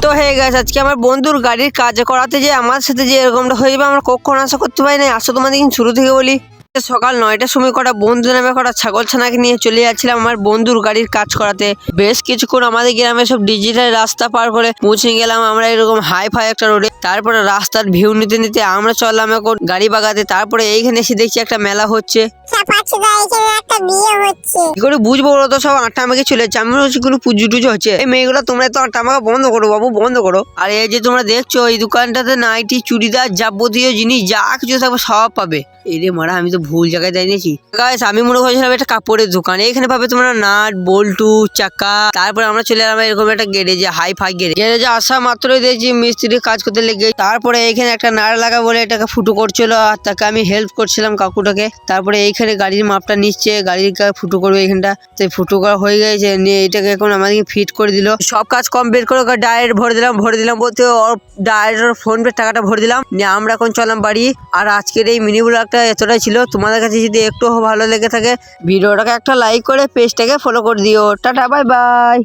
তো হয়ে গেছে আজকে আমার বন্ধুর গাড়ির কাজ করাতে, যে আমার সাথে যে এরকমটা হয়ে যাবে আমরা কখনো আশা করতে পারি না। আসো তোমাদের কিন্তু শুরু থেকে বলি, সকাল 9টার সময় কটা বন্ধু নামে কটা ছাগল ছানাকে নিয়ে চলে যাচ্ছিলাম আমার বন্ধুর গাড়ির কাজ করাতে। বেশ কিছুক্ষণ আমাদের গ্রামে সব ডিজিটাল রাস্তা পার করে পৌঁছে গেলাম আমরা এরকম হাই ফাই একটা রোডে। তারপরে রাস্তার ভিউ নিতে নিতে আমরা চললাম এখন গাড়ি বাগাতে। তারপরে এইখানে এসে দেখছি একটা মেলা হচ্ছে। কি করে বুঝবো, ওরা তো সব আটা আমাকে চলে যাচ্ছে। আমি হচ্ছে কোনো পুজো টুজো হচ্ছে। এই মেয়েগুলো তোমরা তো আটা আমাকে বন্ধ করো বাবু, বন্ধ করো। আর এই যে তোমরা দেখছো এই দোকানটাতে নাইটি চুড়িদার যাবতীয় জিনিস যা কিছু থাকবে সব পাবে। এরে মারা, আমি তো ভুল জায়গায় দাঁড়িয়েছি গাইস। আমি মনে করছিলাম একটা কাপড়ের দোকান। এখানে পাবে তোমরা নাট বল্টু চাকা। তারপরে আমরা চলে এলাম এরকম একটা গ্যারেজে, হাই ফাই গ্যারেজে আসা মাত্রই দেখছি মিস্ত্রি কাজ করতে লেগে। তারপরে এইখানে একটা নাড় লাগা বলে এটাকে ফুটো করছিল, আর তাকে আমি হেল্প করছিলাম কাকুটাকে। তারপরে এইখানে গাড়ির মাপটা নিচ্ছে, গাড়ির ফুটো করবে এখানটা। তো ফুটো করা হয়ে গেছে, নিয়ে এটাকে এখন আমাদেরকে ফিট করে দিল। সব কাজ কমপ্লিট করে ডাইরেক্ট ভরে দিলাম বলতে ডাইরেক্ট ফোন পে টাকাটা ভরে দিলাম। নিয়ে আমরা এখন চললাম বাড়ি। আর আজকের এই মিনি ব্লগটা এতটাই ছিল। তোমাদের কাছে যদি একটু ভালো লেগে থাকে ভিডিওটাকে একটা লাইক করে পেজটাকে ফলো করে দিও। Tata bye bye.